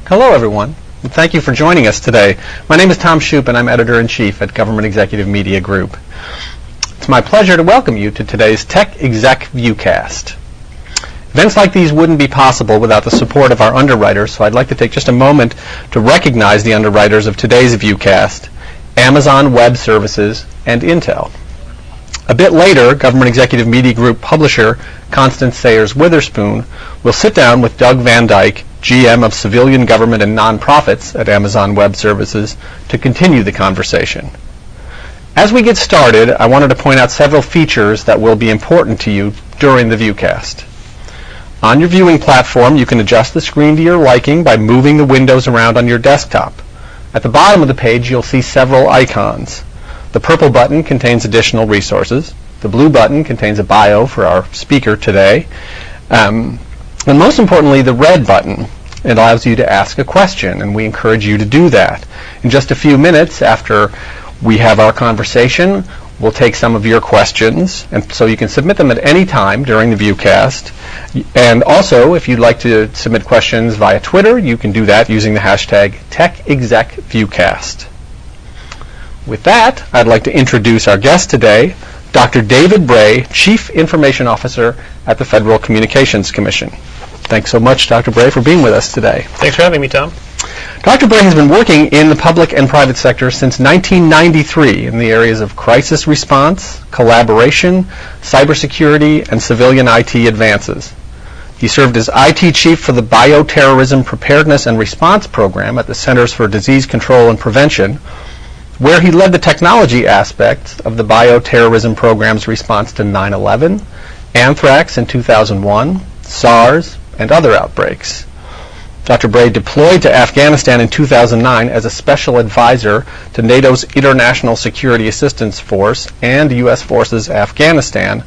Hello, everyone, and thank you for joining us today. My name is Tom Shoup, and I'm Editor-in-Chief at Government Executive Media Group. It's my pleasure to welcome you to today's Tech Exec Viewcast. Events like these wouldn't be possible without the support of our underwriters, so I'd like to take just a moment to recognize the underwriters of today's Viewcast: Amazon Web Services and Intel. A bit later, Government Executive Media Group publisher Constance Sayers Witherspoon will sit down with Doug Van Dyke, GM of Civilian Government and Nonprofits at Amazon Web Services, to continue the conversation. As we get started, I wanted to point out several features that will be important to you during the Viewcast. On your viewing platform, you can adjust the screen to your liking by moving the windows around on your desktop. At the bottom of the page, you'll see several icons. The purple button contains additional resources. The blue button contains a bio for our speaker today. And most importantly, the red button. It allows you to ask a question, and we encourage you to do that. In just a few minutes after we have our conversation, we'll take some of your questions, and so you can submit them at any time during the Viewcast. And also, if you'd like to submit questions via Twitter, you can do that using the hashtag TechExecViewcast. With that, I'd like to introduce our guest today, Dr. David Bray, Chief Information Officer at the Federal Communications Commission. Thanks so much, Dr. Bray, for being with us today. Thanks for having me, Tom. Dr. Bray has been working in the public and private sector since 1993 in the areas of crisis response, collaboration, cybersecurity, and civilian IT advances. He served as IT Chief for the Bioterrorism Preparedness and Response Program at the Centers for Disease Control and Prevention, where he led the technology aspects of the bioterrorism program's response to 9/11, anthrax in 2001, SARS, and other outbreaks. Dr. Bray deployed to Afghanistan in 2009 as a special advisor to NATO's International Security Assistance Force and U.S. Forces Afghanistan,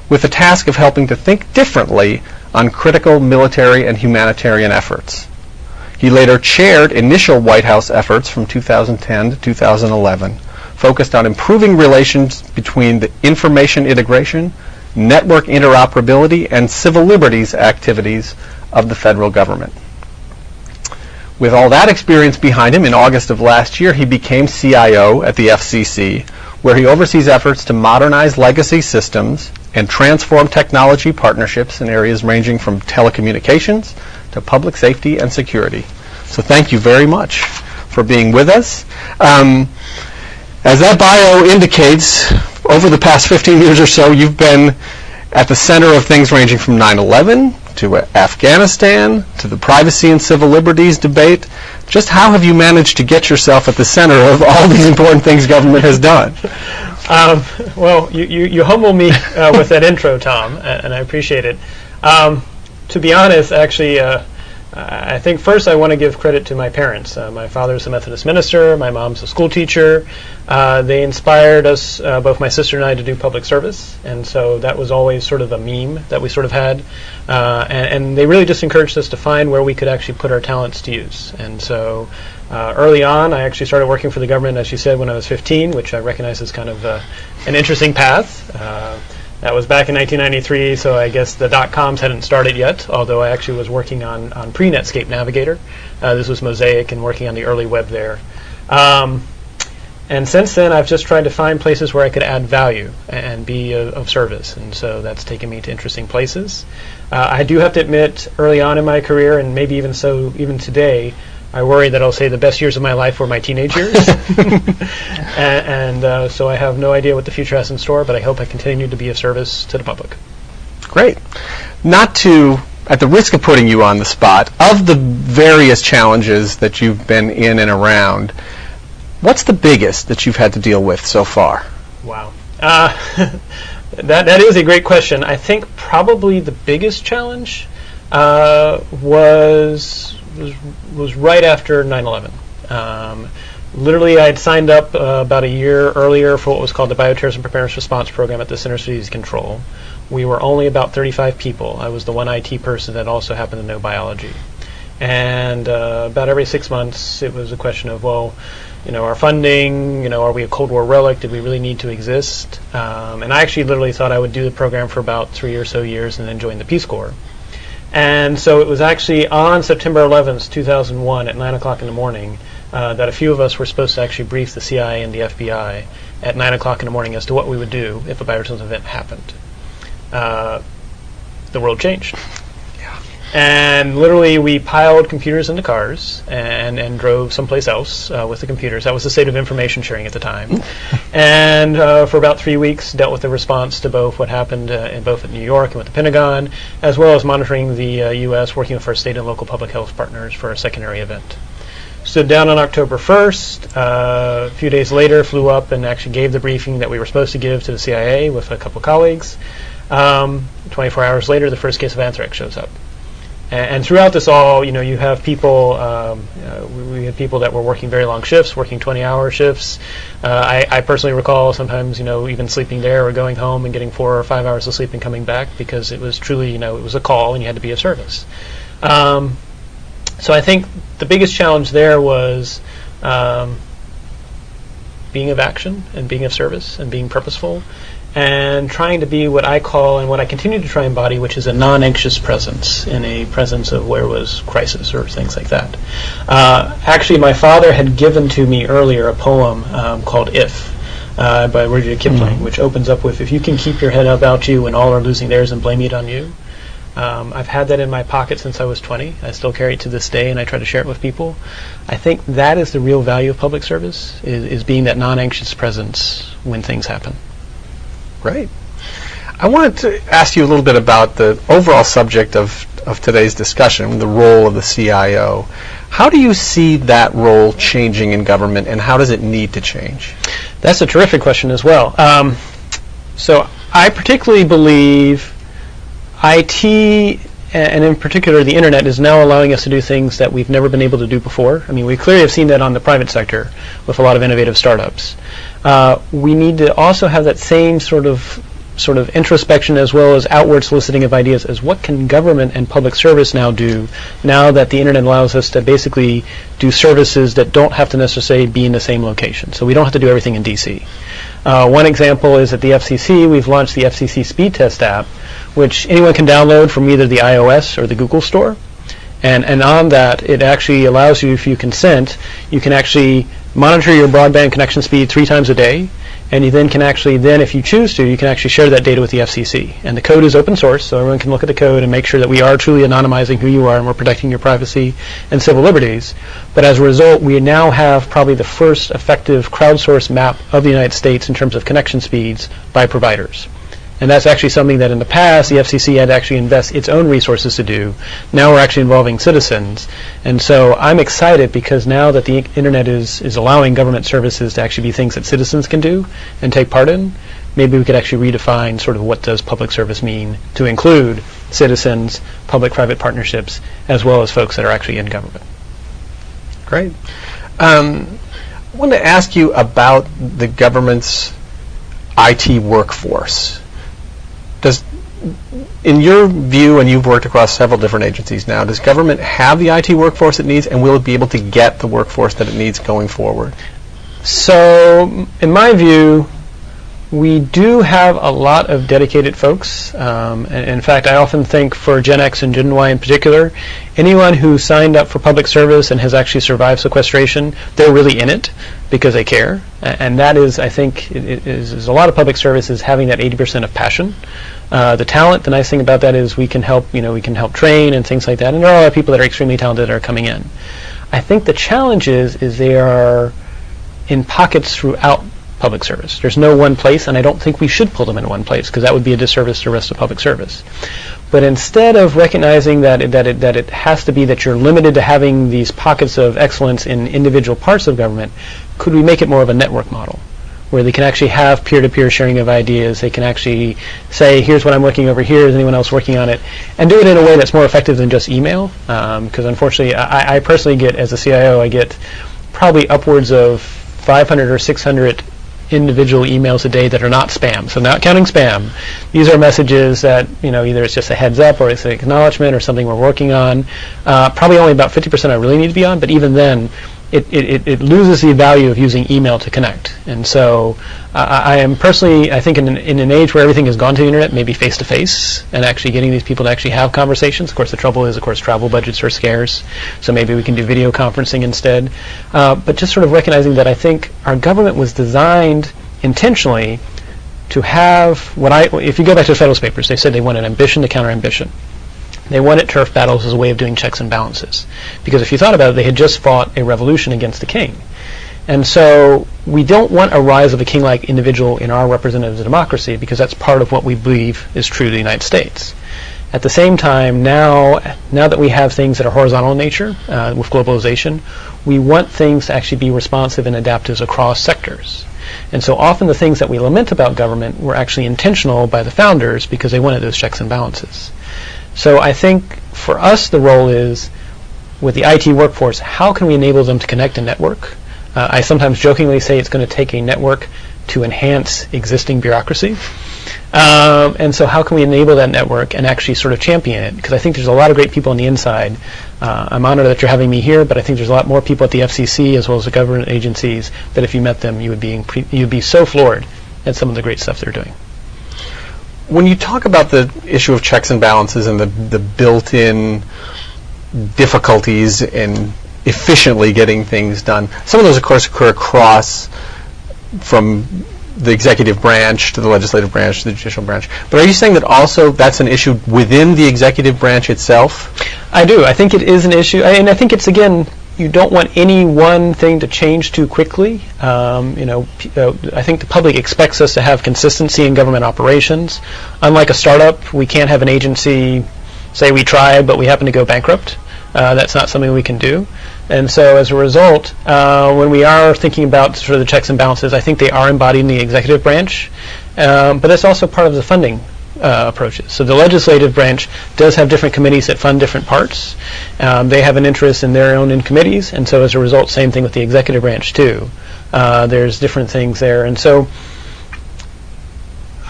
with the task of helping to think differently on critical military and humanitarian efforts. He later chaired initial White House efforts from 2010 to 2011, focused on improving relations between the information integration, network interoperability, and civil liberties activities of the federal government. With all that experience behind him, in August of last year, he became CIO at the FCC, where he oversees efforts to modernize legacy systems and transform technology partnerships in areas ranging from telecommunications to public safety and security. So thank you very much for being with us. As that bio indicates, over the past 15 years or so, you've been at the center of things ranging from 9/11 to Afghanistan to the privacy and civil liberties debate. Just how have you managed to get yourself at the center of all these important things government has done? Well, you humble me with that intro, Tom, and I appreciate it. To be honest, actually, I think first I want to give credit to my parents. My father's a Methodist minister. My mom's a school teacher. They inspired us, both my sister and I, to do public service, and so that was always sort of a meme that we sort of had. And they really just encouraged us to find where we could actually put our talents to use. And so early on, I actually started working for the government, as you said, when I was 15, which I recognize as kind of an interesting path. That was back in 1993, so I guess the dot-coms hadn't started yet, although I actually was working on pre-Netscape Navigator. This was Mosaic and working on the early web there. And since then, I've just tried to find places where I could add value and be of service, and so that's taken me to interesting places. I do have to admit, early on in my career, and maybe even so even today, I worry that I'll say the best years of my life were my teenage years. and so I have no idea what the future has in store, but I hope I continue to be of service to the public. Great. Not to, at the risk of putting you on the spot, of the various challenges that you've been in and around, what's the biggest that you've had to deal with so far? Wow. That is a great question. I think probably the biggest challenge was right after 9/11. Literally, I had signed up about a year earlier for what was called the Bioterrorism Preparedness Response Program at the Centers for Disease Control. We were only about 35 people. I was the one IT person that also happened to know biology. And about every 6 months, it was a question of, well, our funding, are we a Cold War relic? Did we really need to exist? And I actually literally thought I would do the program for about 3 or so years and then join the Peace Corps. And so it was actually on September 11th, 2001 at 9 o'clock in the morning that a few of us were supposed to actually brief the CIA and the FBI at 9 o'clock in the morning as to what we would do if a bioterrorism event happened. The world changed. And literally, we piled computers into cars and drove someplace else with the computers. That was the state of information sharing at the time. And for about 3 weeks, dealt with the response to both what happened both at New York and with the Pentagon, as well as monitoring the U.S., working with our state and local public health partners for a secondary event. Stood down on October 1st. A few days later, flew up and actually gave the briefing that we were supposed to give to the CIA with a couple colleagues. 24 hours later, the first case of anthrax shows up. And throughout this all, you have people, we had people that were working very long shifts, working 20-hour shifts. I personally recall sometimes, even sleeping there or going home and getting 4 or 5 hours of sleep and coming back because it was truly, it was a call and you had to be of service. So I think the biggest challenge there was being of action and being of service and being purposeful and trying to be what I call and what I continue to try and embody, which is a non-anxious presence in a presence of where was crisis or things like that. Actually, my father had given to me earlier a poem called If by Rudyard Kipling, which opens up with, if you can keep your head about you when all are losing theirs and blame it on you. I've had that in my pocket since I was 20. I still carry it to this day, and I try to share it with people. I think that is the real value of public service, is being that non-anxious presence when things happen. Great. I wanted to ask you a little bit about the overall subject of today's discussion, the role of the CIO. How do you see that role changing in government, and how does it need to change? That's a terrific question as well. So I particularly believe IT, and in particular the internet, is now allowing us to do things that we've never been able to do before. I mean, we clearly have seen that on the private sector with a lot of innovative startups. We need to also have that same sort of introspection as well as outward soliciting of ideas as what can government and public service now do now that the internet allows us to basically do services that don't have to necessarily be in the same location. So we don't have to do everything in DC. One example is at the FCC, we've launched the FCC Speed Test app, which anyone can download from either the iOS or the Google Store. And on that, it actually allows you, if you consent, you can actually monitor your broadband connection speed 3 times a day, and you then can actually, if you choose to, you can actually share that data with the FCC. And the code is open source, so everyone can look at the code and make sure that we are truly anonymizing who you are and we're protecting your privacy and civil liberties. But as a result, we now have probably the first effective crowdsourced map of the United States in terms of connection speeds by providers. And that's actually something that in the past the FCC had to actually invest its own resources to do. Now we're actually involving citizens. And so I'm excited because now that the internet is allowing government services to actually be things that citizens can do and take part in, maybe we could actually redefine sort of what does public service mean to include citizens, public-private partnerships, as well as folks that are actually in government. Great. I want to ask you about the government's IT workforce. In your view, and you've worked across several different agencies now, does government have the IT workforce it needs, and will it be able to get the workforce that it needs going forward? So, in my view, we do have a lot of dedicated folks. In fact, I often think for Gen X and Gen Y in particular, anyone who signed up for public service and has actually survived sequestration, they're really in it because they care. And that is, I think, is a lot of public service is having that 80% of passion. The talent, the nice thing about that is we can help train and things like that. And there are a lot of people that are extremely talented that are coming in. I think the challenge is they are in pockets throughout public service. There's no one place, and I don't think we should pull them in one place because that would be a disservice to the rest of public service. But instead of recognizing that it has to be that you're limited to having these pockets of excellence in individual parts of government, could we make it more of a network model where they can actually have peer-to-peer sharing of ideas? They can actually say, here's what I'm working over here, is anyone else working on it? And do it in a way that's more effective than just email. Because unfortunately, I personally get, as a CIO, I get probably upwards of 500 or 600 individual emails a day that are not spam. So not counting spam. These are messages that, either it's just a heads up or it's an acknowledgement or something we're working on. Probably only about 50% I really need to be on, but even then, it loses the value of using email to connect. And so I am personally, I think in an age where everything has gone to the internet, maybe face-to-face, and actually getting these people to actually have conversations. Of course, the trouble is, travel budgets are scarce, so maybe we can do video conferencing instead. But just sort of recognizing that I think our government was designed intentionally to have if you go back to the Federalist Papers, they said they wanted ambition to counter ambition. They wanted turf battles as a way of doing checks and balances. Because if you thought about it, they had just fought a revolution against the king. And so we don't want a rise of a king-like individual in our representative democracy, because that's part of what we believe is true to the United States. At the same time, now that we have things that are horizontal in nature with globalization, we want things to actually be responsive and adaptive across sectors. And so often the things that we lament about government were actually intentional by the founders because they wanted those checks and balances. So I think for us the role is, with the IT workforce, how can we enable them to connect and network? I sometimes jokingly say it's going to take a network to enhance existing bureaucracy. And so how can we enable that network and actually sort of champion it? Because I think there's a lot of great people on the inside. I'm honored that you're having me here, but I think there's a lot more people at the FCC as well as the government agencies that if you met them, you would be so floored at some of the great stuff they're doing. When you talk about the issue of checks and balances and the built-in difficulties in efficiently getting things done, some of those, of course, occur across from the executive branch to the legislative branch to the judicial branch. But are you saying that also that's an issue within the executive branch itself? I do. I think it is an issue. And I think it's, again, you don't want any one thing to change too quickly. I think the public expects us to have consistency in government operations. Unlike a startup, we can't have an agency say we tried, but we happen to go bankrupt. That's not something we can do. And so as a result, when we are thinking about sort of the checks and balances, I think they are embodied in the executive branch. But that's also part of the funding approaches. So the legislative branch does have different committees that fund different parts. They have an interest in their own in committees, and so as a result, same thing with the executive branch too. There's different things there. And so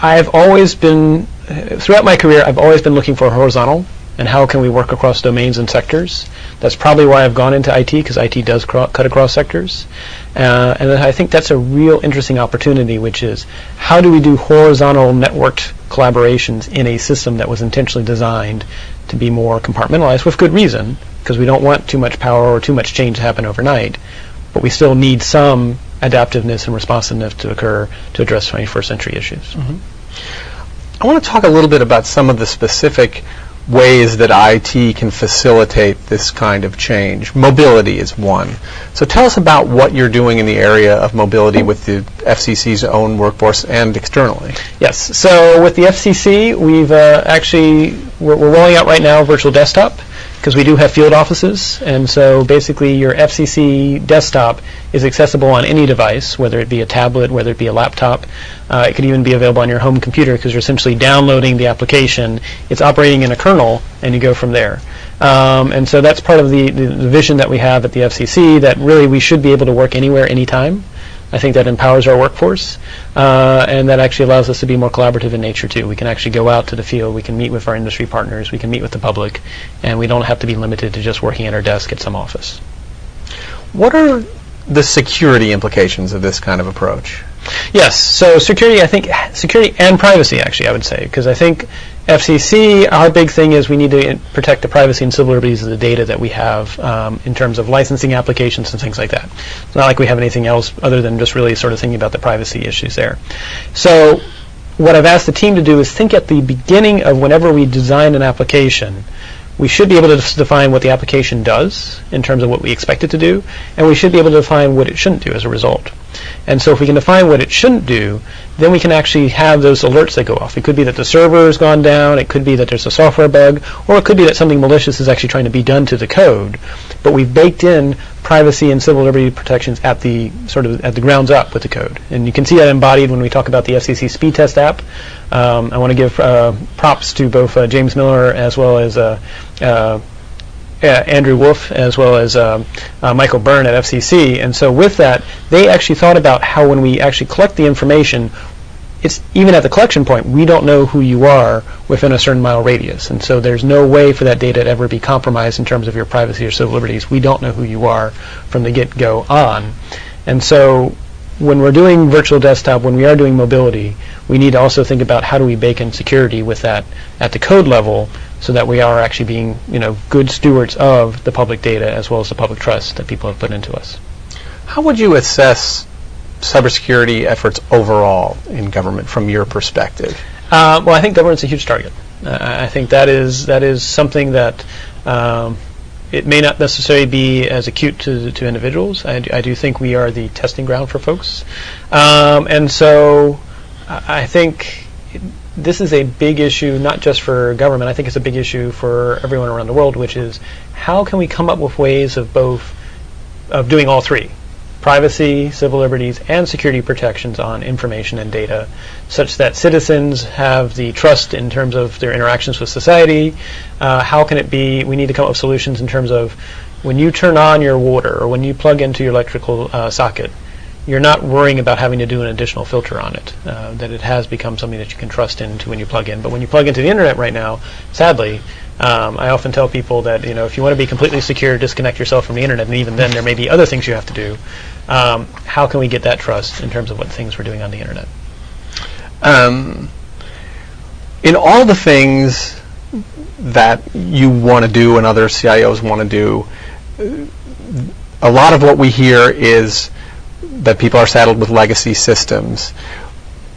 I've always been, throughout my career, I've always been looking for horizontal and how can we work across domains and sectors. That's probably why I've gone into IT, because IT does cut across sectors. And I think that's a real interesting opportunity, which is how do we do horizontal networked collaborations in a system that was intentionally designed to be more compartmentalized, with good reason, because we don't want too much power or too much change to happen overnight, but we still need some adaptiveness and responsiveness to occur to address 21st century issues. Mm-hmm. I want to talk a little bit about some of the specific ways that IT can facilitate this kind of change. Mobility is one. So tell us about what you're doing in the area of mobility with the FCC's own workforce and externally. Yes. So with the FCC, we've we're rolling out right now virtual desktop, because we do have field offices, and so basically your FCC desktop is accessible on any device, whether it be a tablet, whether it be a laptop. It could even be available on your home computer, because you're essentially downloading the application. It's operating in a kernel, and you go from there. And so that's part of the vision that we have at the FCC, that really we should be able to work anywhere, anytime. I think that empowers our workforce, and that actually allows us to be more collaborative in nature too. We can actually go out to the field, we can meet with our industry partners, we can meet with the public, and we don't have to be limited to just working at our desk at some office. What are the security implications of this kind of approach? Yes, so security and privacy, actually, I would say, because I think FCC, our big thing is we need to protect the privacy and civil liberties of the data that we have in terms of licensing applications and things like that. It's not like we have anything else other than just really sort of thinking about the privacy issues there. So what I've asked the team to do is think at the beginning of whenever we design an application, we should be able to define what the application does in terms of what we expect it to do, and we should be able to define what it shouldn't do as a result. And so if we can define what it shouldn't do, then we can actually have those alerts that go off. It could be that the server has gone down, it could be that there's a software bug, or it could be that something malicious is actually trying to be done to the code, but we've baked in privacy and civil liberty protections at the grounds up with the code. And you can see that embodied when we talk about the FCC speed test app. I want to give props to both James Miller as well as Andrew Wolf as well as Michael Byrne at FCC. And so with that, they actually thought about how when we actually collect the information, it's even at the collection point, we don't know who you are within a certain mile radius, and so there's no way for that data to ever be compromised in terms of your privacy or civil liberties. We don't know who you are from the get-go on. And so when we're doing virtual desktop, when we are doing mobility, we need to also think about how do we bake in security with that at the code level so that we are actually being, good stewards of the public data as well as the public trust that people have put into us. How would you assess cybersecurity efforts overall in government from your perspective? Well, I think government's a huge target. I think that is something that it may not necessarily be as acute to individuals. I do think we are the testing ground for folks. And so I think this is a big issue, not just for government. I think it's a big issue for everyone around the world, which is how can we come up with ways of doing all three? Privacy, civil liberties, and security protections on information and data, such that citizens have the trust in terms of their interactions with society. How can it be? We need to come up with solutions in terms of when you turn on your water or when you plug into your electrical socket, you're not worrying about having to do an additional filter on it, that it has become something that you can trust into when you plug in. But when you plug into the internet right now, sadly, I often tell people that if you want to be completely secure, disconnect yourself from the internet, and even then there may be other things you have to do. How can we get that trust in terms of what things we're doing on the internet? In all the things that you want to do and other CIOs want to do, a lot of what we hear is that people are saddled with legacy systems.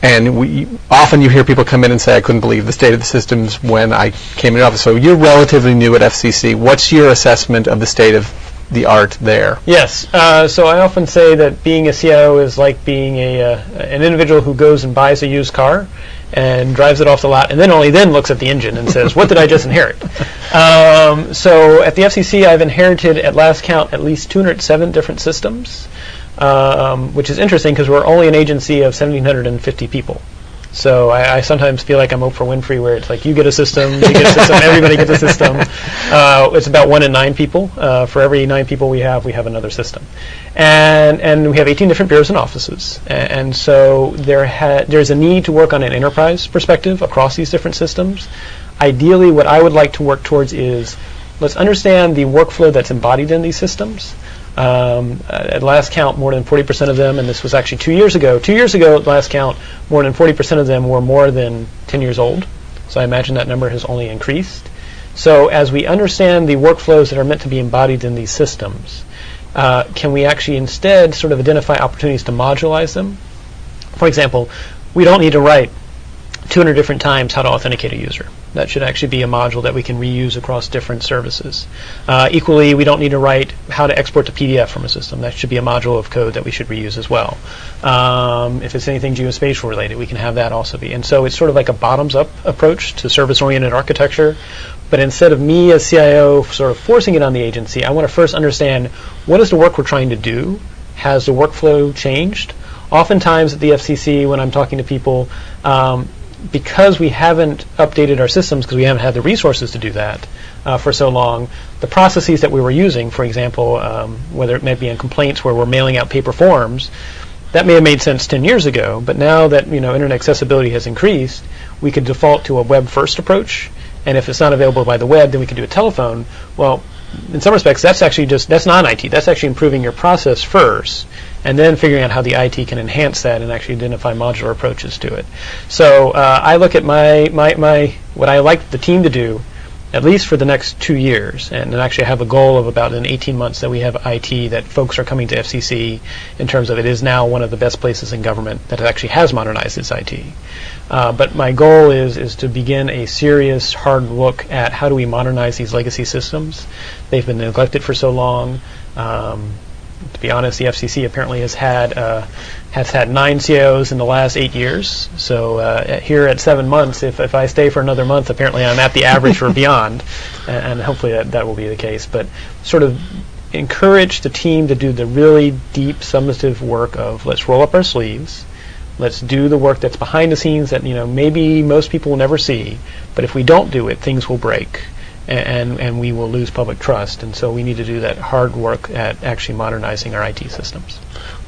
And often you hear people come in and say, I couldn't believe the state of the systems when I came into office. So you're relatively new at FCC. What's your assessment of the state of the art there? Yes. So I often say that being a CIO is like being an individual who goes and buys a used car and drives it off the lot and then only then looks at the engine and says, what did I just inherit? So at the FCC, I've inherited at last count at least 207 different systems. Which is interesting because we're only an agency of 1,750 people. So I sometimes feel like I'm Oprah Winfrey, where it's like you get a system, you get a system, everybody gets a system. It's about 1 in 9 people. For every 9 people we have another system. And we have 18 different bureaus and offices. And so there's a need to work on an enterprise perspective across these different systems. Ideally, what I would like to work towards is let's understand the workflow that's embodied in these systems. At last count, more than 40% of them, and this was actually 2 years ago. 2 years ago, at last count, more than 40% of them were more than 10 years old. So I imagine that number has only increased. So as we understand the workflows that are meant to be embodied in these systems, can we actually instead sort of identify opportunities to modularize them? For example, we don't need to write 200 different times how to authenticate a user. That should actually be a module that we can reuse across different services. Equally, we don't need to write how to export to PDF from a system. That should be a module of code that we should reuse as well. If it's anything geospatial related, we can have that also be. And so it's sort of like a bottoms-up approach to service-oriented architecture. But instead of me as CIO sort of forcing it on the agency, I want to first understand what is the work we're trying to do? Has the workflow changed? Oftentimes at the FCC, when I'm talking to people, because we haven't updated our systems, because we haven't had the resources to do that for so long, the processes that we were using, for example, whether it may be in complaints where we're mailing out paper forms, that may have made sense 10 years ago, but now that internet accessibility has increased, we could default to a web-first approach, and if it's not available by the web, then we can do a telephone. Well, in some respects, that's non-IT. That's actually improving your process first, and then figuring out how the IT can enhance that and actually identify modular approaches to it. So I look at what I like the team to do, at least for the next 2 years, and actually have a goal of about in 18 months that we have IT, that folks are coming to FCC in terms of it is now one of the best places in government that actually has modernized its IT. But my goal is to begin a serious, hard look at how do we modernize these legacy systems. They've been neglected for so long. To be honest, the FCC apparently has had 9 CIOs in the last 8 years. So here at 7 months, if I stay for another month, apparently I'm at the average or beyond, and hopefully that will be the case. But sort of encourage the team to do the really deep, summative work of let's roll up our sleeves, let's do the work that's behind the scenes that maybe most people will never see, but if we don't do it, things will break. And we will lose public trust, and so we need to do that hard work at actually modernizing our IT systems.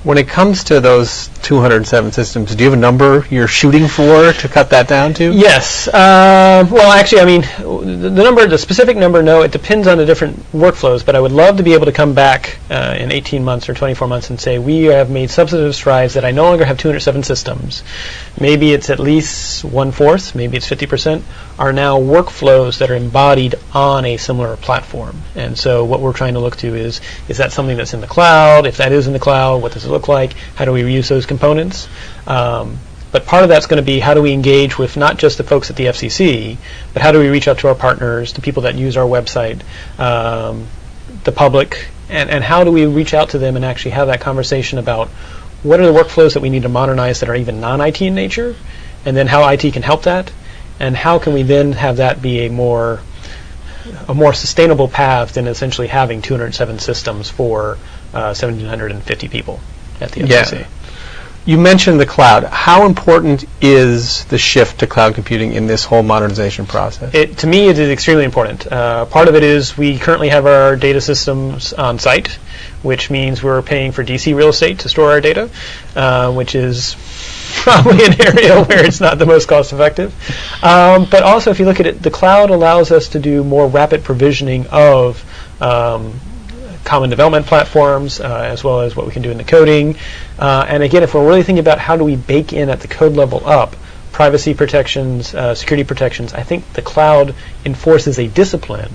When it comes to those 207 systems, do you have a number you're shooting for to cut that down to? Yes. Well, actually, I mean, the specific number, no, it depends on the different workflows, but I would love to be able to come back in 18 months or 24 months and say, we have made substantive strides that I no longer have 207 systems. Maybe it's at least 1/4, maybe it's 50%, are now workflows that are embodied on a similar platform. And so what we're trying to look to is that something that's in the cloud? If that is in the cloud, what does it look like? How do we reuse those components? But part of that's going to be how do we engage with not just the folks at the FCC, but how do we reach out to our partners, the people that use our website, the public, and how do we reach out to them and actually have that conversation about what are the workflows that we need to modernize that are even non-IT in nature, and then how IT can help that, and how can we then have that be a more sustainable path than essentially having 207 systems for 1,750 people at the FCC. Yeah. You mentioned the cloud. How important is the shift to cloud computing in this whole modernization process? To me, it is extremely important. Part of it is we currently have our data systems on site, which means we're paying for DC real estate to store our data, which is probably an area where it's not the most cost effective. But also, if you look at it, the cloud allows us to do more rapid provisioning of common development platforms, as well as what we can do in the coding. And again, if we're really thinking about how do we bake in at the code level up privacy protections, security protections, I think the cloud enforces a discipline,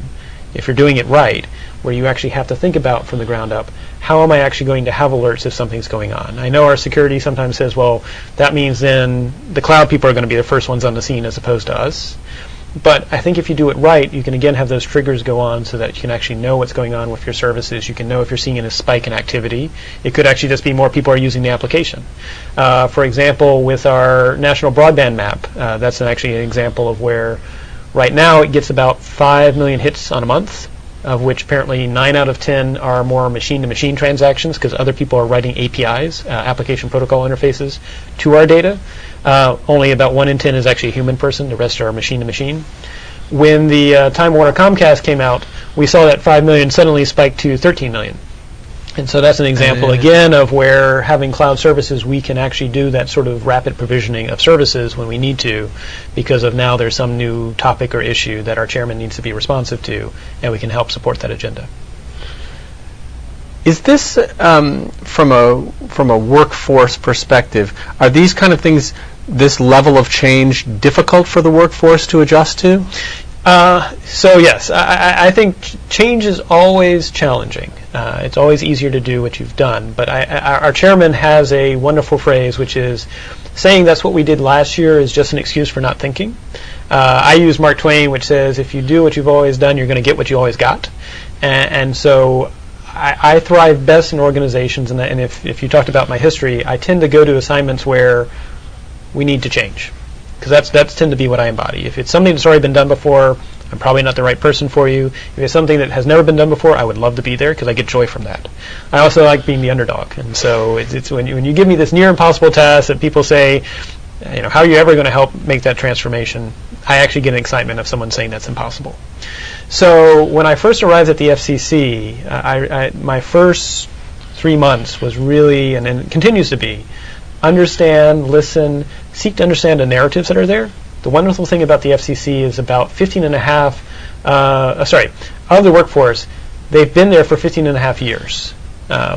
if you're doing it right, where you actually have to think about from the ground up, how am I actually going to have alerts if something's going on? I know our security sometimes says, well, that means then the cloud people are going to be the first ones on the scene as opposed to us. But I think if you do it right, you can again have those triggers go on so that you can actually know what's going on with your services. You can know if you're seeing a spike in activity. It could actually just be more people are using the application. For example, with our national broadband map, that's actually an example of where right now it gets about 5 million hits on a month, of which apparently 9 out of 10 are more machine-to-machine transactions because other people are writing APIs, application protocol interfaces, to our data. Only about 1 in 10 is actually a human person. The rest are machine-to-machine. When the Time Warner Comcast came out, we saw that 5 million suddenly spike to 13 million. And so that's an example, again, of where having cloud services, we can actually do that sort of rapid provisioning of services when we need to, because of now there's some new topic or issue that our chairman needs to be responsive to, and we can help support that agenda. Is this, from a workforce perspective, are these kind of things, this level of change, difficult for the workforce to adjust to? So yes, I think change is always challenging. It's always easier to do what you've done. But our chairman has a wonderful phrase, which is saying that's what we did last year is just an excuse for not thinking. I use Mark Twain, which says, if you do what you've always done, you're going to get what you always got. And so I thrive best in organizations, and if you talked about my history, I tend to go to assignments where we need to change. Because that's tend to be what I embody. If it's something that's already been done before, I'm probably not the right person for you. If it's something that has never been done before, I would love to be there because I get joy from that. I also like being the underdog, and so it's when you give me this near impossible task that people say, how are you ever going to help make that transformation? I actually get an excitement of someone saying that's impossible. So when I first arrived at the FCC, my first 3 months was really, and it continues to be, understand, listen, seek to understand the narratives that are there. The wonderful thing about the FCC is about 15.5, of the workforce, they've been there for 15.5 years,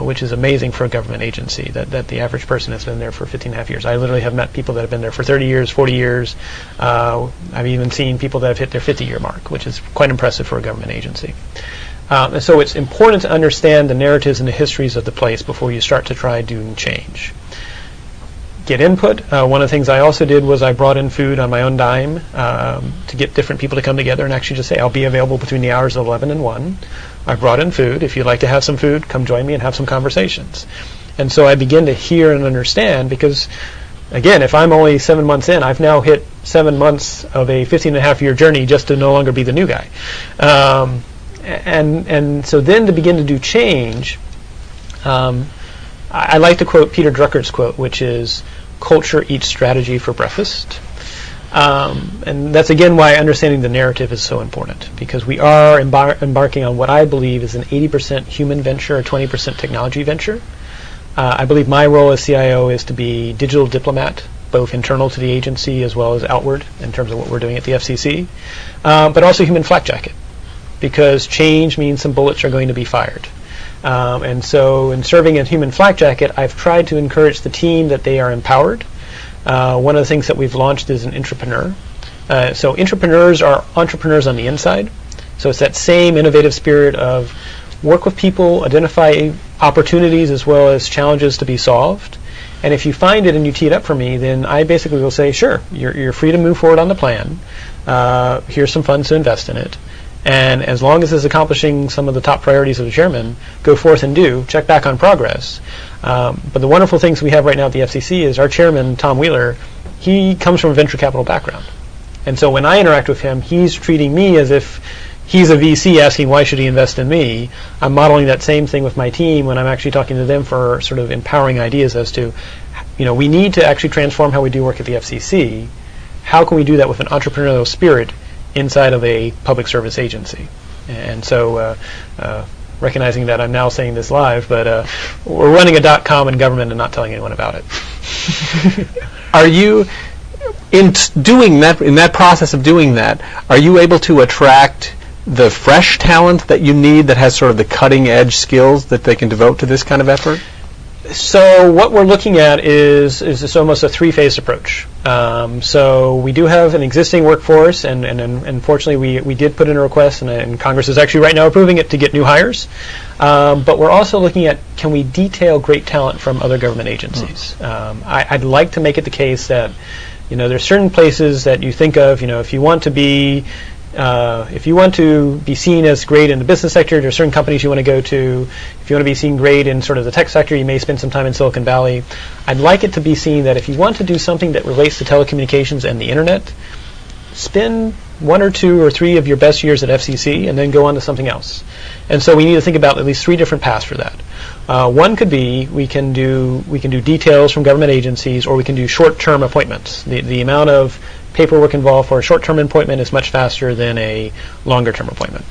which is amazing for a government agency, that the average person has been there for 15.5 years. I literally have met people that have been there for 30 years, 40 years. I've even seen people that have hit their 50-year mark, which is quite impressive for a government agency. And so it's important to understand the narratives and the histories of the place before you start to try doing change. Get input. One of the things I also did was I brought in food on my own dime to get different people to come together and actually just say, I'll be available between the hours of 11 and 1. I brought in food. If you'd like to have some food, come join me and have some conversations. And so I begin to hear and understand because, again, if I'm only 7 months in, I've now hit 7 months of a 15.5-year journey just to no longer be the new guy. And so then to begin to do change, I like to quote Peter Drucker's quote, which is, culture eats strategy for breakfast. And that's, again, why understanding the narrative is so important, because we are embarking on what I believe is an 80% human venture, a 20% technology venture. I believe my role as CIO is to be digital diplomat, both internal to the agency as well as outward in terms of what we're doing at the FCC, but also human flak jacket, because change means some bullets are going to be fired. And so in serving in human flak jacket, I've tried to encourage the team that they are empowered. One of the things that we've launched is an entrepreneur. So entrepreneurs are entrepreneurs on the inside. So it's that same innovative spirit of work with people, identify opportunities as well as challenges to be solved. And if you find it and you tee it up for me, then I basically will say, sure, you're free to move forward on the plan. Here's some funds to invest in it. And as long as it's accomplishing some of the top priorities of the chairman, go forth and do. Check back on progress. But the wonderful things we have right now at the FCC is our chairman, Tom Wheeler, he comes from a venture capital background. And so when I interact with him, he's treating me as if he's a VC asking why should he invest in me. I'm modeling that same thing with my team when I'm actually talking to them for sort of empowering ideas as to, we need to actually transform how we do work at the FCC. How can we do that with an entrepreneurial spirit inside of a public service agency? And so recognizing that I'm now saying this live, but we're running a .com in government and not telling anyone about it. Are you, in that process of doing that, are you able to attract the fresh talent that you need that has sort of the cutting edge skills that they can devote to this kind of effort? So what we're looking at is this almost a three-phase approach. So we do have an existing workforce, and unfortunately we did put in a request, and Congress is actually right now approving it to get new hires. But we're also looking at, can we detail great talent from other government agencies? I'd like to make it the case that there's certain places that you think of, if you want to be seen as great in the business sector, there are certain companies you want to go to. If you want to be seen great in sort of the tech sector, you may spend some time in Silicon Valley. I'd like it to be seen that if you want to do something that relates to telecommunications and the internet, spend 1 or 2 or 3 of your best years at FCC and then go on to something else. And so we need to think about at least 3 different paths for that. One could be we can do details from government agencies, or we can do short-term appointments. The amount of paperwork involved for a short-term appointment is much faster than a longer-term appointment.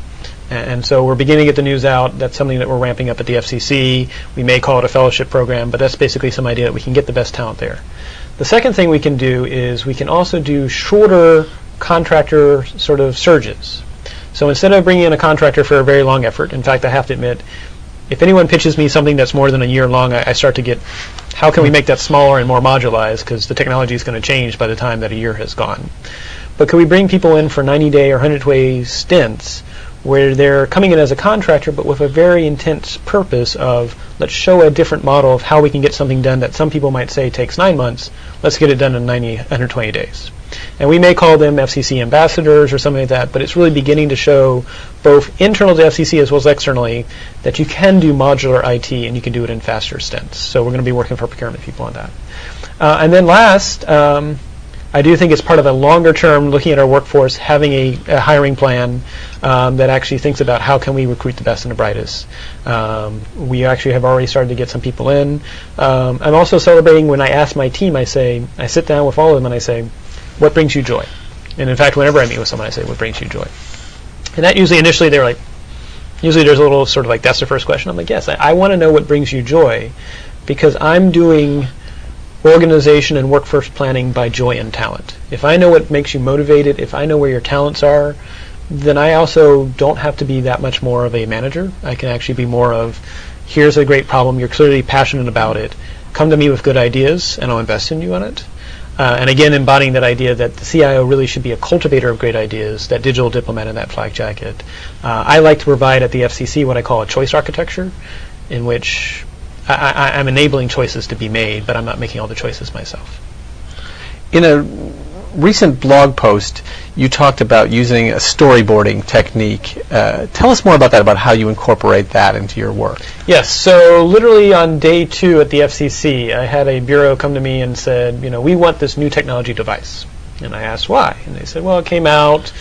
And so we're beginning to get the news out. That's something that we're ramping up at the FCC. We may call it a fellowship program, but that's basically some idea that we can get the best talent there. The second thing we can do is we can also do shorter contractor sort of surges. So instead of bringing in a contractor for a very long effort, in fact, I have to admit, if anyone pitches me something that's more than a year long, I start to get, how can we make that smaller and more modularized, because the technology is going to change by the time that a year has gone. But can we bring people in for 90-day or 100-day stints where they're coming in as a contractor but with a very intense purpose of, let's show a different model of how we can get something done that some people might say takes 9 months, let's get it done in 120 days. And we may call them FCC ambassadors or something like that, but it's really beginning to show both internal to FCC as well as externally that you can do modular IT and you can do it in faster stints. So we're going to be working for procurement people on that. And then last, I do think it's part of a longer term, looking at our workforce, having a hiring plan that actually thinks about how can we recruit the best and the brightest. We actually have already started to get some people in. I'm also celebrating when I ask my team, I sit down with all of them and I say, what brings you joy? And in fact, whenever I meet with someone, I say, what brings you joy? And that usually initially they're like, usually there's a little sort of like, that's the first question. I'm like, yes, I want to know what brings you joy, because I'm doing organization and workforce planning by joy and talent. If I know what makes you motivated, if I know where your talents are, then I also don't have to be that much more of a manager. I can actually be more of, here's a great problem, you're clearly passionate about it, come to me with good ideas and I'll invest in you on it. And again, embodying that idea that the CIO really should be a cultivator of great ideas, that digital diplomat and that flak jacket. I like to provide at the FCC what I call a choice architecture, in which I'm enabling choices to be made, but I'm not making all the choices myself. In a recent blog post, you talked about using a storyboarding technique. Tell us more about that, about how you incorporate that into your work. Yes, so literally on day 2 at the FCC, I had a bureau come to me and said, we want this new technology device. And I asked why. And they said, well, it came out.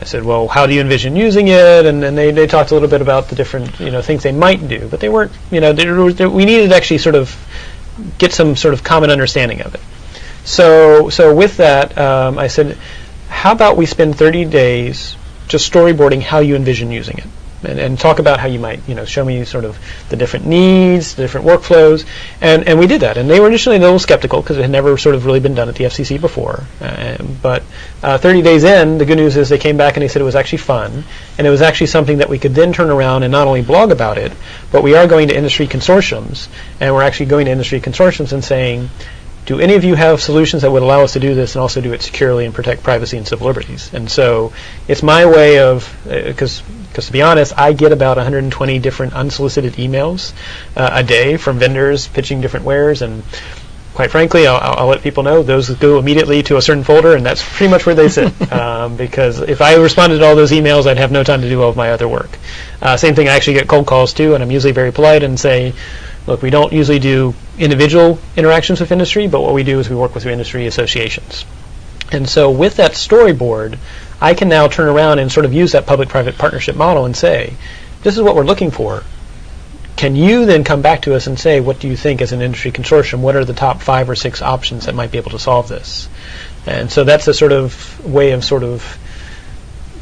I said, well, how do you envision using it? And then they talked a little bit about the different things they might do, but they weren't, we needed to actually sort of get some sort of common understanding of it. So with that, I said, how about we spend 30 days just storyboarding how you envision using it? and talk about how you might, show me sort of the different needs, the different workflows, and we did that. And they were initially a little skeptical because it had never sort of really been done at the FCC before. But 30 days in, the good news is they came back and they said it was actually fun, and it was actually something that we could then turn around and not only blog about it, but we are going to industry consortiums, and we're actually going to industry consortiums and saying, do any of you have solutions that would allow us to do this and also do it securely and protect privacy and civil liberties? And so it's my way of, because to be honest, I get about 120 different unsolicited emails a day from vendors pitching different wares, and quite frankly, I'll let people know those go immediately to a certain folder, and that's pretty much where they sit. Because if I responded to all those emails, I'd have no time to do all of my other work. Same thing, I actually get cold calls too, and I'm usually very polite and say, look, we don't usually do individual interactions with industry, but what we do is we work with industry associations. And so with that storyboard, I can now turn around and sort of use that public-private partnership model and say, this is what we're looking for. Can you then come back to us and say, what do you think as an industry consortium? What are the top 5 or 6 options that might be able to solve this? And so that's a sort of way of sort of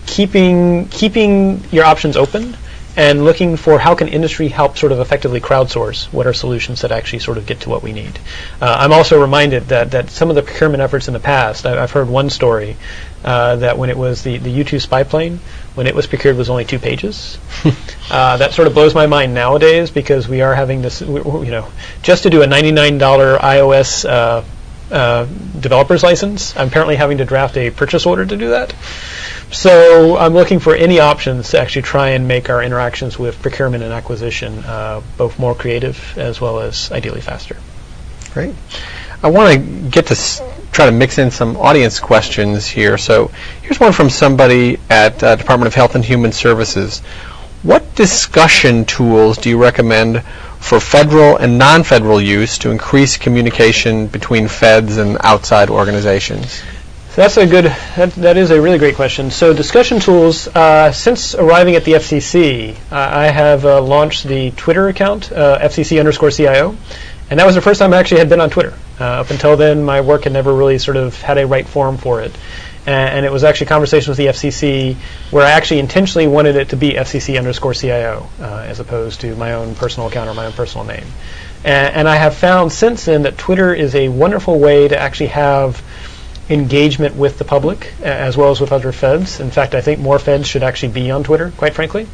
keeping your options open and looking for how can industry help sort of effectively crowdsource what are solutions that actually sort of get to what we need. I'm also reminded that some of the procurement efforts in the past, I've heard one story that when it was the U-2 spy plane, when it was procured was only 2 pages. That sort of blows my mind nowadays because we are having this, just to do a $99 iOS developer's license, I'm apparently having to draft a purchase order to do that. So I'm looking for any options to actually try and make our interactions with procurement and acquisition both more creative as well as ideally faster. Great. I want to get to try to mix in some audience questions here. So here's one from somebody at Department of Health and Human Services. What discussion tools do you recommend for federal and non-federal use to increase communication between feds and outside organizations? So that is a really great question. So discussion tools, since arriving at the FCC, I have launched the Twitter account, FCC_CIO, and that was the first time I actually had been on Twitter. Up until then, my work had never really sort of had a right forum for it. And it was actually conversations with the FCC where I actually intentionally wanted it to be FCC_CIO as opposed to my own personal account or my own personal name. And I have found since then that Twitter is a wonderful way to actually have engagement with the public as well as with other feds. In fact, I think more feds should actually be on Twitter, quite frankly,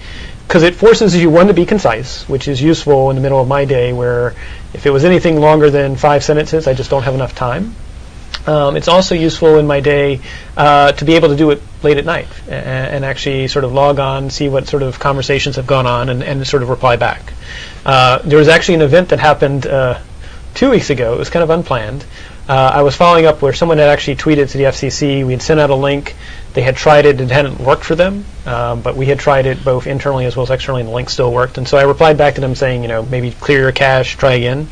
because it forces you, one, to be concise, which is useful in the middle of my day where if it was anything longer than 5 sentences, I just don't have enough time. It's also useful in my day to be able to do it late at night and actually sort of log on, see what sort of conversations have gone on, and sort of reply back. There was actually an event that happened 2 weeks ago. It was kind of unplanned. I was following up where someone had actually tweeted to the FCC. We had sent out a link. They had tried it. It hadn't worked for them, but we had tried it both internally as well as externally, and the link still worked. And so I replied back to them saying, maybe clear your cache, try again.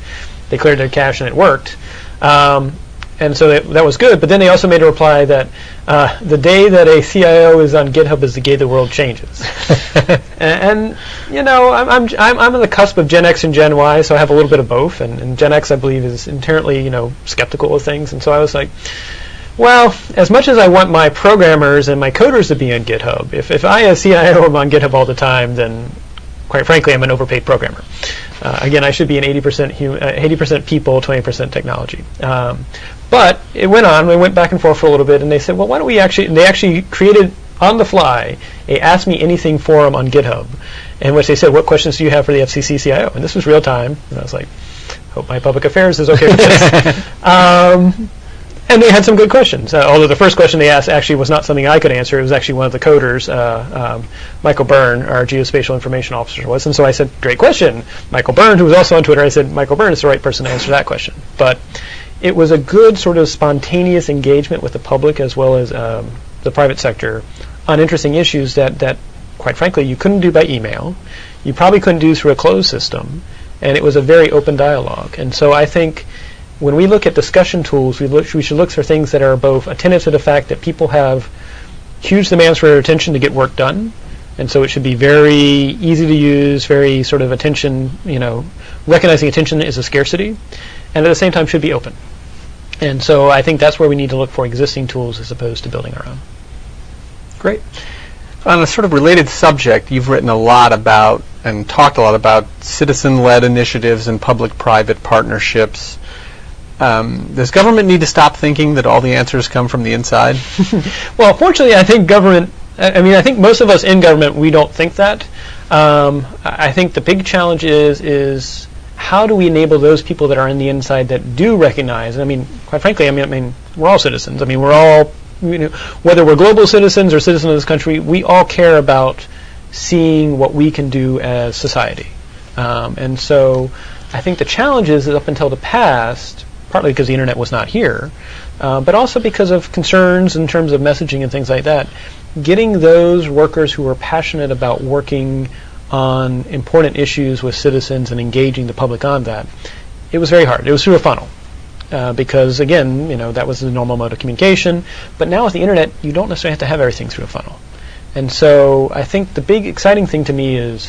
They cleared their cache, and it worked. And so that was good. But then they also made a reply that the day that a CIO is on GitHub is the day the world changes. and I'm on the cusp of Gen X and Gen Y, so I have a little bit of both. And Gen X, I believe, is inherently skeptical of things. And so I was like, well, as much as I want my programmers and my coders to be on GitHub, if I as CIO am on GitHub all the time, then quite frankly, I'm an overpaid programmer. Again, I should be an 80% people, 20% technology. But it went on. We went back and forth for a little bit, and they said, well, why don't we actually, and they actually created on the fly a Ask Me Anything forum on GitHub, in which they said, what questions do you have for the FCC CIO? And this was real time. And I was like, hope my public affairs is okay with this. And they had some good questions, although the first question they asked actually was not something I could answer. It was actually one of the coders, Michael Byrne, our geospatial information officer was. And so I said, great question. Michael Byrne, who was also on Twitter, I said, Michael Byrne is the right person to answer that question. But it was a good sort of spontaneous engagement with the public as well as the private sector on interesting issues that, quite frankly, you couldn't do by email. You probably couldn't do through a closed system. And it was a very open dialogue. And so I think when we look at discussion tools, we should look for things that are both attentive to the fact that people have huge demands for their attention to get work done, and so it should be very easy to use, very sort of attention, recognizing attention is a scarcity, and at the same time should be open. And so I think that's where we need to look for existing tools as opposed to building our own. Great. On a sort of related subject, you've written a lot about and talked a lot about citizen-led initiatives and public-private partnerships. Does government need to stop thinking that all the answers come from the inside? Well, fortunately, I think I think most of us in government, we don't think that. I think the big challenge is how do we enable those people that are in the inside that do recognize, quite frankly, we're all citizens. We're all, whether we're global citizens or citizens of this country, we all care about seeing what we can do as society. And so I think the challenge is that up until the past, partly because the internet was not here, but also because of concerns in terms of messaging and things like that, getting those workers who are passionate about working on important issues with citizens and engaging the public on that, it was very hard. It was through a funnel. Because again, that was the normal mode of communication. But now with the internet, you don't necessarily have to have everything through a funnel. And so I think the big exciting thing to me is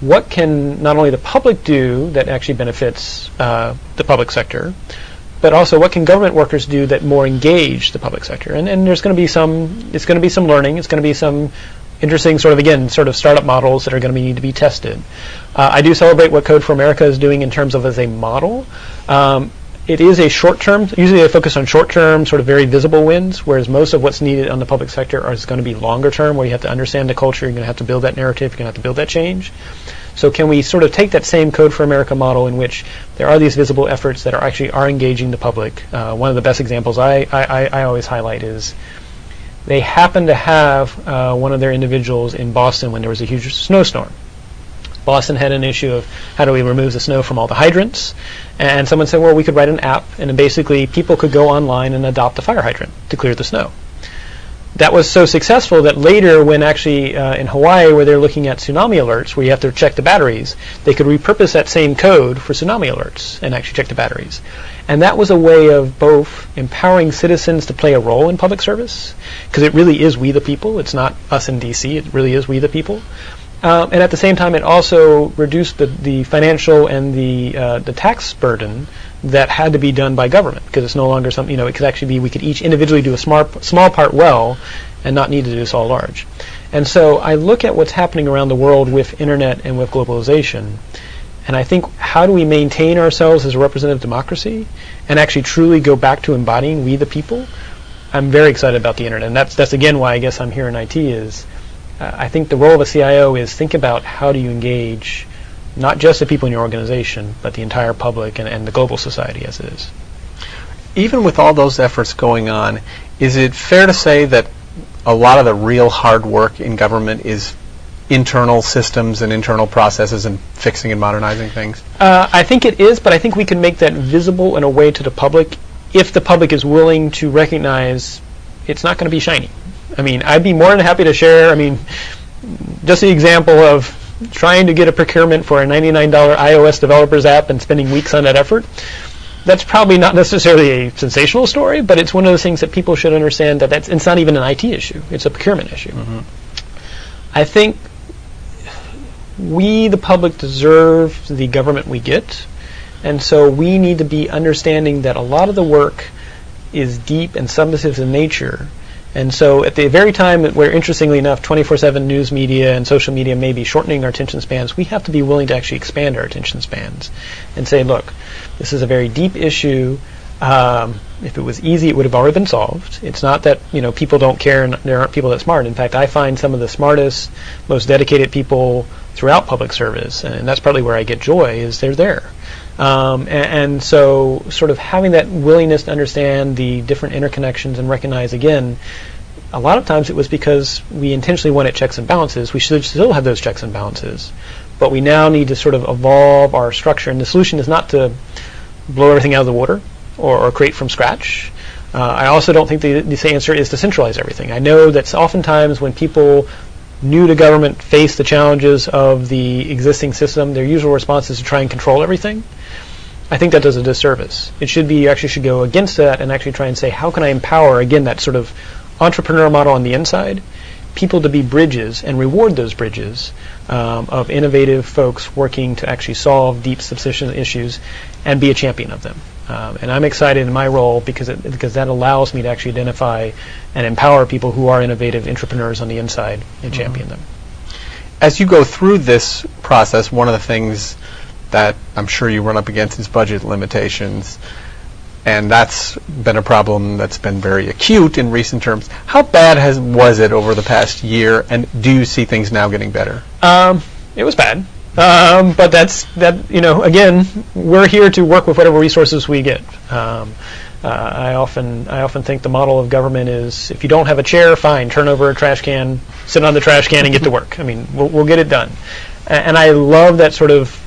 what can not only the public do that actually benefits the public sector, but also what can government workers do that more engage the public sector. And there's going to be it's going to be some learning. It's going to be some interesting sort of startup models that are going to need to be tested. I do celebrate what Code for America is doing in terms of as a model. It is a short-term, usually they focus on short-term, sort of very visible wins, whereas most of what's needed on the public sector is going to be longer-term, where you have to understand the culture, you're going to have to build that narrative, you're going to have to build that change. So can we sort of take that same Code for America model in which there are these visible efforts that are engaging the public? One of the best examples I always highlight is they happened to have one of their individuals in Boston when there was a huge snowstorm. Boston had an issue of how do we remove the snow from all the hydrants, and someone said, well, we could write an app, and then basically people could go online and adopt a fire hydrant to clear the snow. That was so successful that later, when actually in Hawaii, where they're looking at tsunami alerts, where you have to check the batteries, they could repurpose that same code for tsunami alerts and actually check the batteries. And that was a way of both empowering citizens to play a role in public service, because it really is we the people. It's not us in D.C. It really is we the people. And at the same time, it also reduced the financial and the tax burden that had to be done by government, because it's no longer something, it could actually be, we could each individually do a small part well and not need to do this all large. And so I look at what's happening around the world with internet and with globalization, and I think, how do we maintain ourselves as a representative democracy and actually truly go back to embodying we the people? I'm very excited about the internet, and that's again why I guess I'm here in IT is, I think the role of a CIO is think about how do you engage not just the people in your organization, but the entire public and the global society as it is. Even with all those efforts going on, is it fair to say that a lot of the real hard work in government is internal systems and internal processes and fixing and modernizing things? I think it is, but I think we can make that visible in a way to the public if the public is willing to recognize it's not going to be shiny. I'd be more than happy to share, just the example of trying to get a procurement for a $99 iOS developers app and spending weeks on that effort. That's probably not necessarily a sensational story, but it's one of those things that people should understand that it's not even an IT issue. It's a procurement issue. Mm-hmm. I think we, the public, deserve the government we get, and so we need to be understanding that a lot of the work is deep and substantive in nature. And so at the very time where, interestingly enough, 24/7 news media and social media may be shortening our attention spans, we have to be willing to actually expand our attention spans and say, look, this is a very deep issue. If it was easy, it would have already been solved. It's not that people don't care and there aren't people that smart. In fact, I find some of the smartest, most dedicated people throughout public service, and that's partly where I get joy, is they're there. And so sort of having that willingness to understand the different interconnections and recognize, again, a lot of times it was because we intentionally wanted checks and balances. We should still have those checks and balances, but we now need to sort of evolve our structure. And the solution is not to blow everything out of the water or create from scratch. I also don't think the answer is to centralize everything. I know that oftentimes when people new to government face the challenges of the existing system, their usual response is to try and control everything. I think that does a disservice. It should be, you actually should go against that and actually try and say, how can I empower, again, that sort of entrepreneurial model on the inside, people to be bridges and reward those bridges of innovative folks working to actually solve deep, subsistence issues and be a champion of them. And I'm excited in my role because that allows me to actually identify and empower people who are innovative entrepreneurs on the inside and champion them. As you go through this process, one of the things that I'm sure you run up against is budget limitations. And that's been a problem that's been very acute in recent terms. How bad was it over the past year, and do you see things now getting better? It was bad. But again, we're here to work with whatever resources we get. I often think the model of government is, if you don't have a chair, fine, turn over a trash can, sit on the trash can and get to work. I mean, we'll get it done. And I love that sort of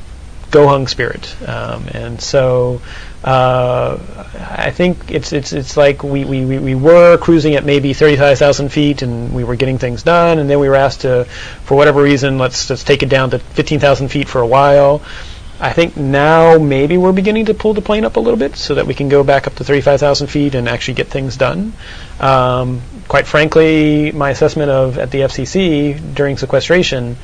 go-hung spirit. And so I think it's like we were cruising at maybe 35,000 feet and we were getting things done, and then we were asked to, for whatever reason, let's take it down to 15,000 feet for a while. I think now maybe we're beginning to pull the plane up a little bit so that we can go back up to 35,000 feet and actually get things done. Quite frankly, my assessment at the FCC during sequestration,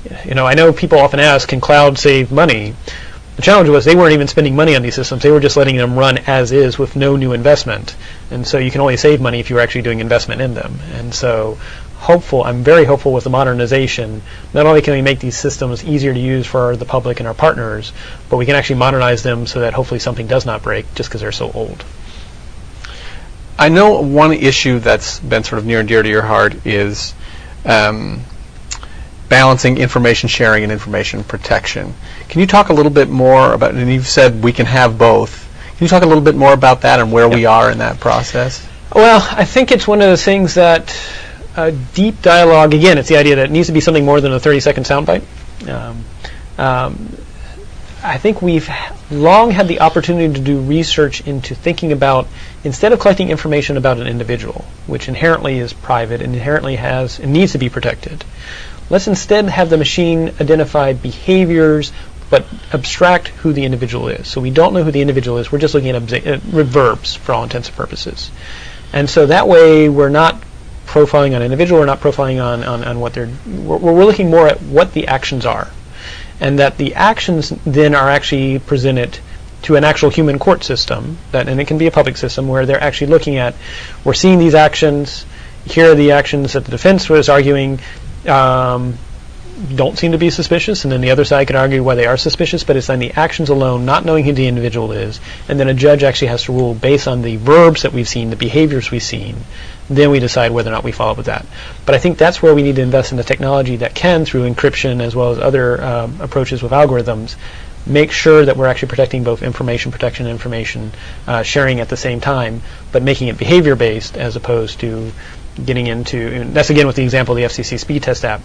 I know people often ask, can cloud save money? The challenge was they weren't even spending money on these systems. They were just letting them run as is with no new investment. And so you can only save money if you're actually doing investment in them. And so I'm very hopeful with the modernization. Not only can we make these systems easier to use for the public and our partners, but we can actually modernize them so that hopefully something does not break just because they're so old. I know one issue that's been sort of near and dear to your heart is balancing information sharing and information protection. Can you talk a little bit more about, and you've said we can have both, can you talk a little bit more about that and where we are in that process? Well, I think it's one of those things that deep dialogue, again, it's the idea that it needs to be something more than a 30-second soundbite. I think we've long had the opportunity to do research into thinking about, instead of collecting information about an individual, which inherently is private and inherently has and needs to be protected, let's instead have the machine identify behaviors but abstract who the individual is. So we don't know who the individual is. We're just looking at verbs for all intents and purposes. And so that way we're not profiling on an individual. We're not profiling on what we're looking more at what the actions are. And that the actions then are actually presented to an actual human court system, and it can be a public system, where they're actually looking at, we're seeing these actions, here are the actions that the defense was arguing don't seem to be suspicious, and then the other side can argue why they are suspicious, but it's on the actions alone, not knowing who the individual is, and then a judge actually has to rule based on the verbs that we've seen, the behaviors we've seen, then we decide whether or not we follow up with that. But I think that's where we need to invest in the technology that can, through encryption as well as other approaches with algorithms, make sure that we're actually protecting both information protection and information sharing at the same time, but making it behavior-based as opposed to getting into, and that's again with the example of the FCC speed test app.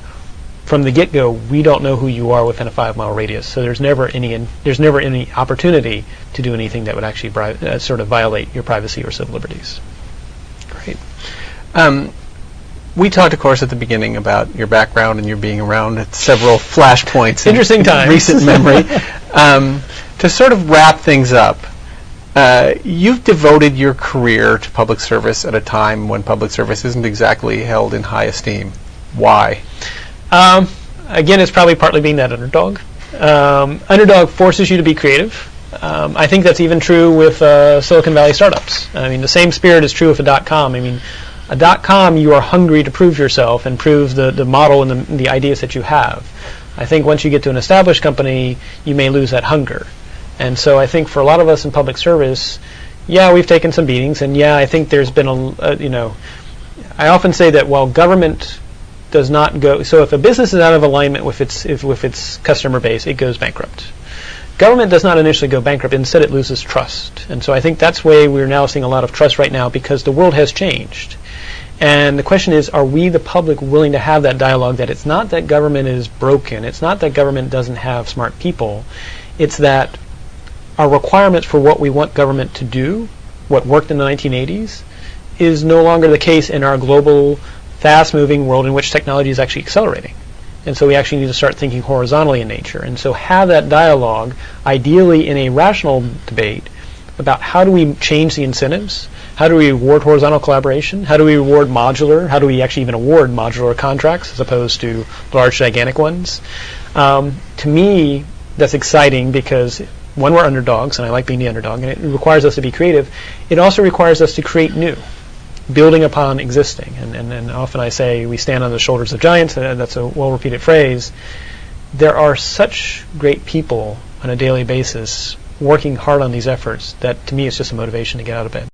From the get-go, we don't know who you are within a 5-mile radius, so there's never any opportunity to do anything that would actually sort of violate your privacy or civil liberties. Great. We talked, of course, at the beginning about your background and your being around at several flashpoints. Interesting times. Recent memory. To sort of wrap things up, you've devoted your career to public service at a time when public service isn't exactly held in high esteem. Why? Again, it's probably partly being that underdog. Underdog forces you to be creative. I think that's even true with Silicon Valley startups. I mean, the same spirit is true with a .com. I mean, a .com, you are hungry to prove yourself and prove the model and the ideas that you have. I think once you get to an established company, you may lose that hunger. And so I think for a lot of us in public service, yeah, we've taken some beatings, and yeah, I think there's been I often say that while government does not go, so if a business is out of alignment with its customer base, it goes bankrupt. Government does not initially go bankrupt, instead it loses trust. And so I think that's why we're now seeing a lot of trust right now, because the world has changed. And the question is, are we, the public, willing to have that dialogue that it's not that government is broken, it's not that government doesn't have smart people, it's that our requirements for what we want government to do, what worked in the 1980s, is no longer the case in our global, fast-moving world in which technology is actually accelerating. And so we actually need to start thinking horizontally in nature. And so have that dialogue, ideally in a rational debate, about how do we change the incentives, how do we reward horizontal collaboration, how do we reward modular, how do we actually even award modular contracts as opposed to large, gigantic ones. To me, that's exciting because when we're underdogs, and I like being the underdog, and it requires us to be creative, it also requires us to create new, building upon existing. And often I say we stand on the shoulders of giants. That's a well-repeated phrase. There are such great people on a daily basis working hard on these efforts that, to me, it's just a motivation to get out of bed.